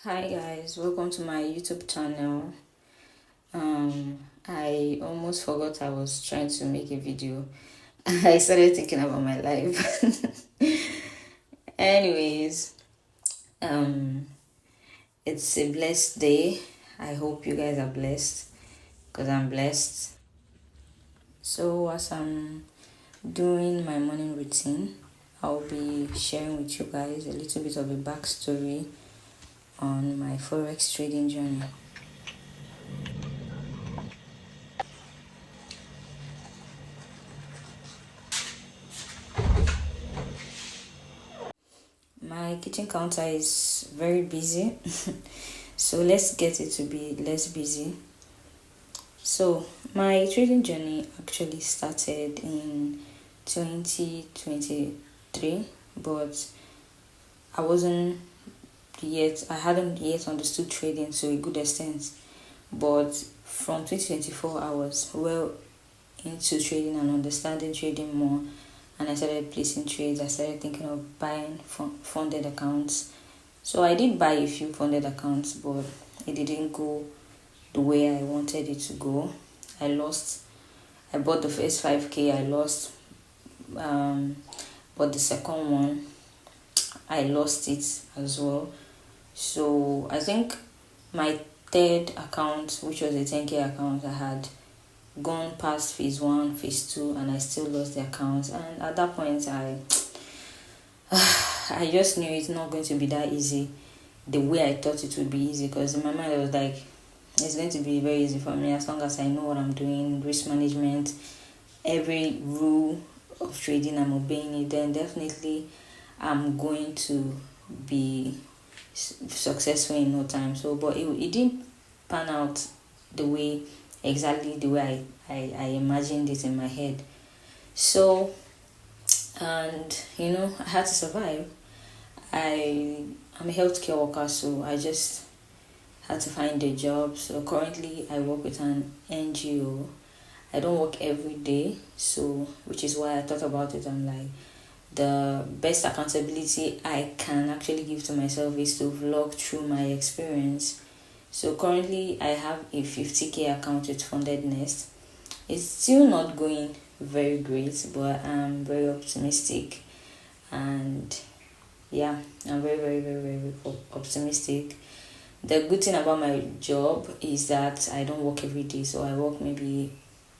Hi guys, welcome to my YouTube channel. I almost forgot I was trying to make a video. I started thinking about my life. Anyways, um it's a blessed day. I hope you guys are blessed because I'm blessed. So as I'm doing my morning routine, I'll be sharing with you guys a little bit of a backstory on my Forex trading journey. My kitchen counter is very busy, so let's get it to be less busy. So, my trading journey actually started in 2023, but I hadn't yet understood trading to a good extent. But from 2024, I was well into trading and understanding trading more, and I started placing trades. I started thinking of buying funded accounts. So I did buy a few funded accounts, but it didn't go the way I wanted it to go. I lost. I bought the first 5K. I lost. But the second one, I lost it as well. So I think my third account, which was a 10K account, I had gone past phase 1, phase 2, and I still lost the account. And at that point, I just knew it's not going to be that easy the way I thought it would be easy, because in my mind I was like, it's going to be very easy for me as long as I know what I'm doing, risk management, every rule of trading I'm obeying it, then definitely I'm going to be successful in no time. So but it didn't pan out exactly the way I imagined it in my head. So, and I had to survive. I'm a healthcare worker, so I just had to find a job. So currently I work with an NGO. I don't work every day, so which is why I thought about it. I'm like, the best accountability I can actually give to myself is to vlog through my experience. So currently I have a 50K account with Funded Nest. It's still not going very great, but I'm very optimistic, and yeah, I'm very, very, very, very optimistic. The good thing about my job is that I don't work every day, so I work maybe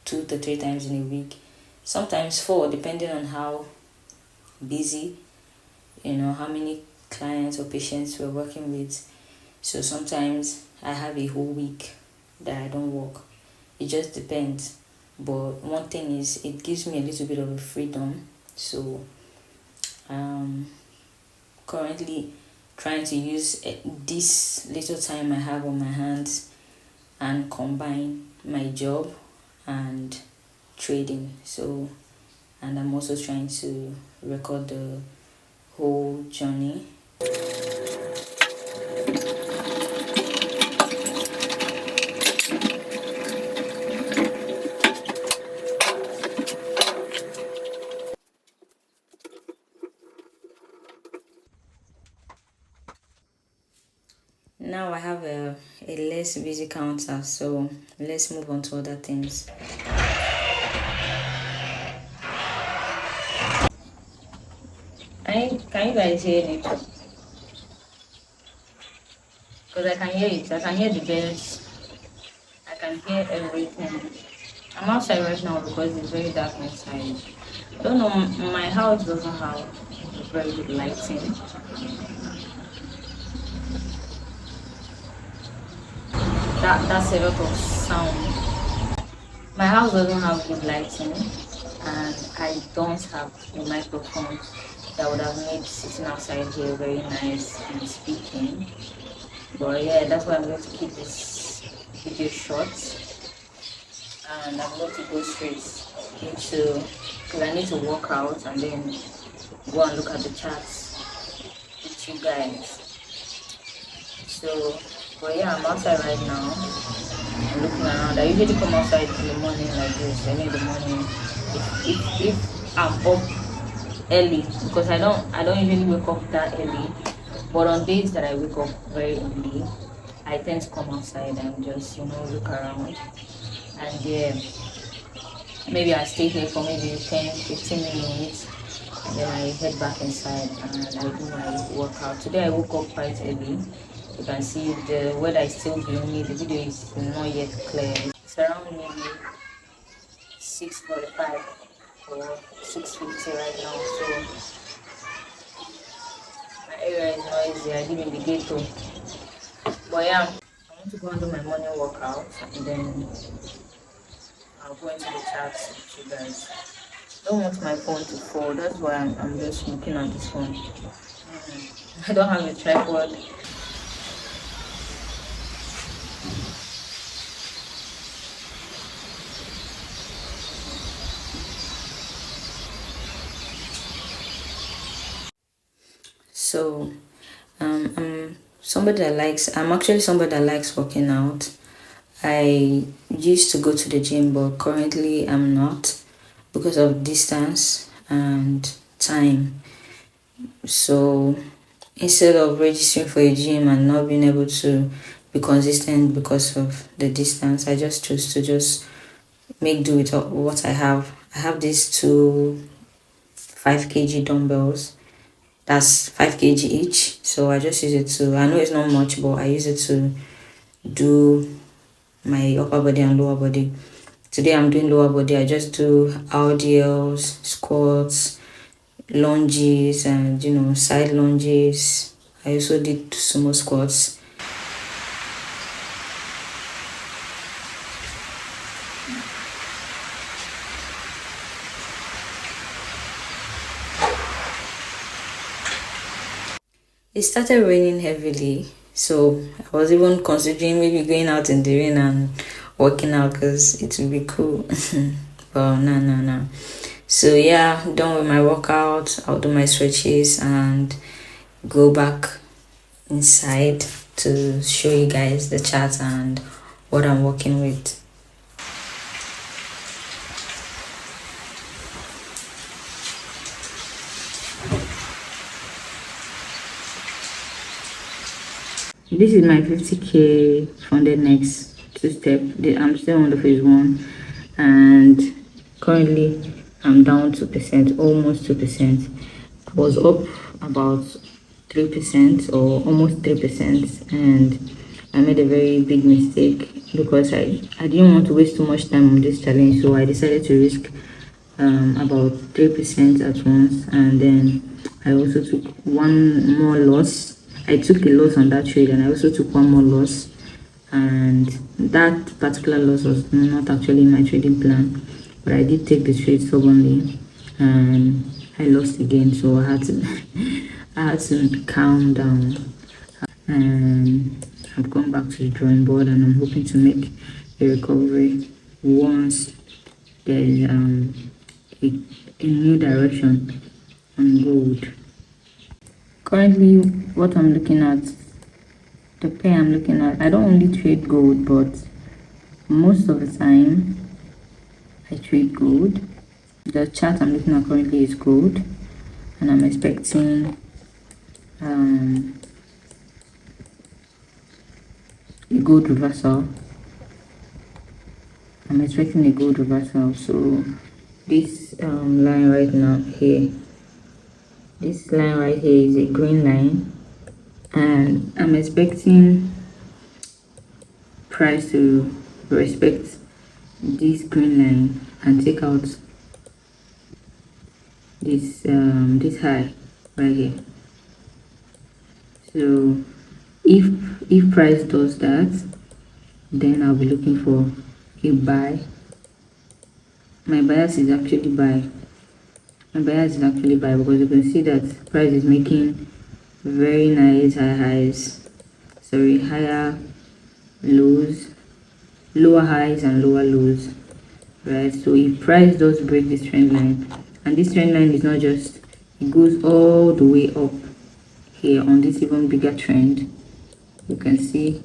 2 to 3 times in a week, sometimes 4, depending on how busy, how many clients or patients we're working with. So sometimes I have a whole week that I don't work. It just depends. But one thing is, it gives me a little bit of a freedom. So currently trying to use this little time I have on my hands and combine my job and trading. So, and I'm also trying to record the whole journey. Now I have a less busy counter, so let's move on to other things. Can you guys hear it? Because I can hear it. I can hear the birds. I can hear everything. I'm outside right now because it's very dark inside. I don't know, my house doesn't have very good lighting. That's a lot of sound. My house doesn't have good lighting, and I don't have a microphone that would have made sitting outside here very nice and speaking. But yeah, that's why I'm going to keep this video short, and I'm going to go straight into, because I need to work out and then go and look at the charts with you guys. So, but yeah, I'm outside right now. I'm looking around. I usually come outside in the morning like this, early in the morning. If I'm up early, because I don't usually wake up that early. But on days that I wake up very early, I tend to come outside and just look around. And yeah, maybe I stay here for maybe 10-15 minutes, and then I head back inside and I do my workout. Today I woke up quite early. You can see the weather is still gloomy. The video is not yet clear. It's around maybe 6:45 or 6:50 right now. So my area is noisy. I live in the ghetto. But yeah, I want to go and do my morning workout, and then I'll go into the chat with you guys. I don't want my phone to fall. That's why I'm just looking at this phone. I don't have a tripod. So I'm actually somebody that likes working out. I used to go to the gym, but currently I'm not because of distance and time. So instead of registering for a gym and not being able to be consistent because of the distance, I just choose to just make do with what I have. I have these two 5 kg dumbbells. That's 5 kg each. So I just use it to, I know it's not much, but I use it to do my upper body and lower body. Today I'm doing lower body. I just do RDLs, squats, lunges, and side lunges. I also did sumo squats. It started raining heavily, so I was even considering maybe going out in the rain and working out because it would be cool. But no. So yeah, done with my workout. I'll do my stretches and go back inside to show you guys the chart and what I'm working with. This is my 50k funded next two-step. I'm still on the phase 1, and currently I'm down 2%, almost 2%. I was up about 3% or almost 3%, and I made a very big mistake because I didn't want to waste too much time on this challenge, so I decided to risk about 3% at once, and then I also took one more loss. I took a loss on that trade, and I also took one more loss, and that particular loss was not actually my trading plan, but I did take the trade stubbornly and I lost again. So I had to I had to calm down, and I've gone back to the drawing board, and I'm hoping to make a recovery once there is a new direction on gold. Currently, what I'm looking at, the pair I'm looking at, I don't only trade gold, but most of the time I trade gold. The chart I'm looking at currently is gold, and I'm expecting a gold reversal. So this line right now here, this line right here is a green line, and I'm expecting price to respect this green line and take out this this high right here. So if price does that, then I'll be looking for a buy. My bias is actually buy. Because you can see that price is making very nice higher lows, lower highs and lower lows, right? So if price does break this trend line, and this trend line is not just, it goes all the way up here on this even bigger trend, you can see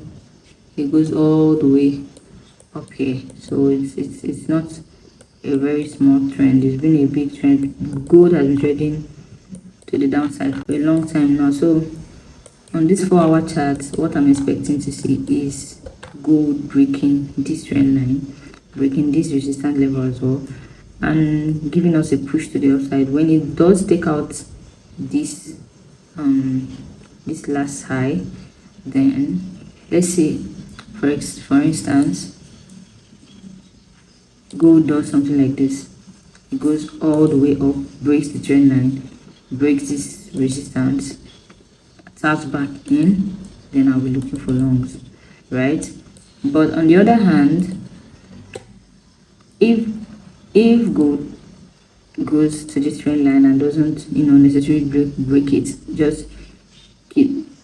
it goes all the way up here. So it's not a very small trend, it's been a big trend. Gold has been trading to the downside for a long time now, so On this 4-hour chart, what I'm expecting to see is gold breaking this trend line, breaking this resistance level as well, and giving us a push to the upside. When it does take out this this last high, then let's say for instance gold does something like this. It goes all the way up, breaks the trend line, breaks this resistance, taps back in, then I'll be looking for longs, right? But on the other hand, if gold goes to this trend line and doesn't necessarily break it, just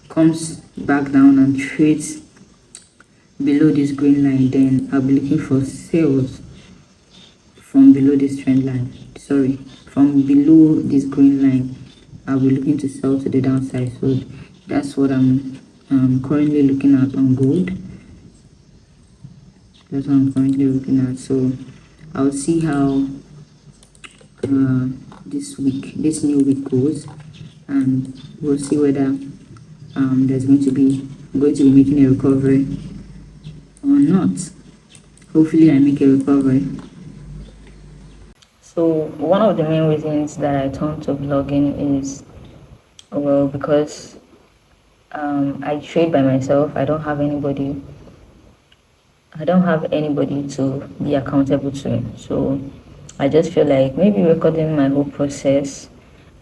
comes back down and trades below this green line, then I'll be looking for sales from below this trend line. Sorry, from below this green line, I'll be looking to sell to the downside. So that's what I'm currently looking at on gold. That's what I'm currently looking at. So I'll see how this new week goes, and we'll see whether there's going to be making a recovery or not. Hopefully I make a recovery. So one of the main reasons that I turned to vlogging is, well, because I trade by myself. I don't have anybody to be accountable to. So I just feel like maybe recording my whole process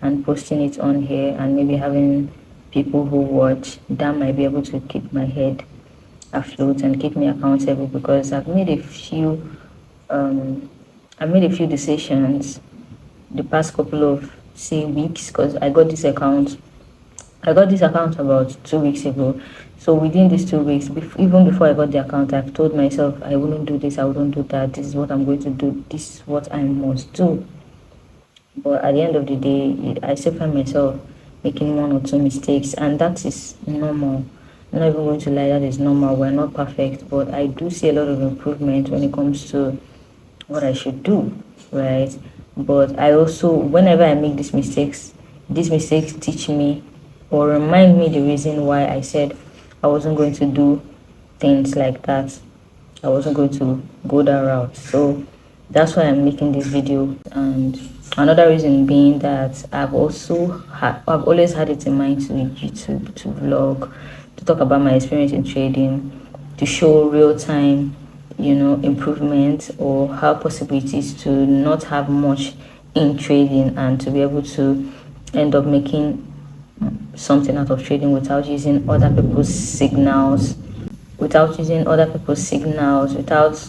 and posting it on here, and maybe having people who watch, that might be able to keep my head afloat and keep me accountable, because I've made a few decisions the past couple of weeks, because I got this account about 2 weeks ago. So within these 2 weeks, even before I got the account, I've told myself I wouldn't do this, I wouldn't do that, this is what I'm going to do, this is what I must do. But at the end of the day, I still find myself making 1 or 2 mistakes, and that is normal. I'm not even going to lie, that is normal. We're not perfect, but I do see a lot of improvement when it comes to what I should do, right? But I also, whenever I make these mistakes teach me or remind me the reason why I said I wasn't going to do things like that. I wasn't going to go that route. So that's why I'm making this video. And another reason being that I've always had it in mind to YouTube, to vlog, to talk about my experience in trading, to show real-time improvement, or how possible it is to not have much in trading and to be able to end up making something out of trading without using other people's signals, without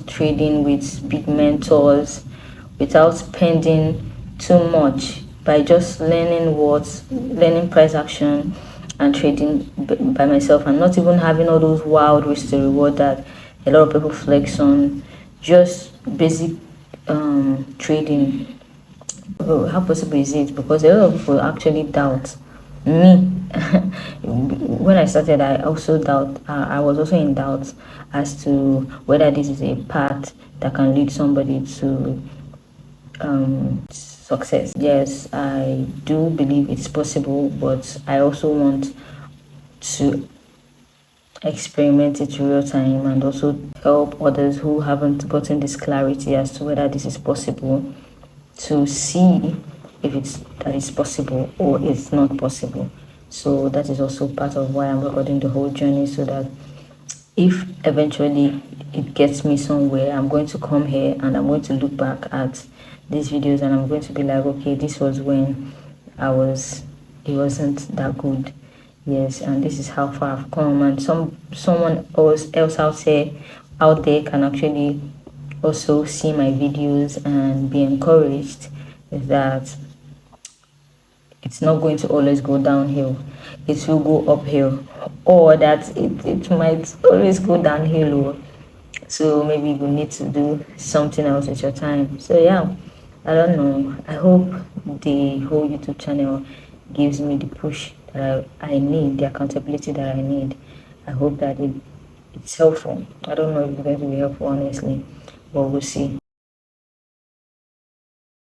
trading with big mentors, without spending too much, by just learning price action and trading by myself, and not even having all those wild risk to reward that a lot of people flex on. Just basic trading. How possible is it? Because a lot of people actually doubt me. When I started, I was also in doubt as to whether this is a path that can lead somebody to success. Yes, I do believe it's possible, but I also want to experiment it real time and also help others who haven't gotten this clarity as to whether this is possible, to see if it's possible or it's not possible. So that is also part of why I'm recording the whole journey, so that if eventually it gets me somewhere, I'm going to come here and I'm going to look back at these videos and I'm going to be like, okay, this was when it wasn't that good. Yes, and this is how far I've come, and someone else out there can actually also see my videos and be encouraged that it's not going to always go downhill, it will go uphill, or that it might always go downhill. So maybe you need to do something else with your time. So yeah, I don't know. I hope the whole YouTube channel gives me the push that I need, the accountability that I need. I hope that it's helpful. I don't know if it's going to be helpful, honestly, but we'll see.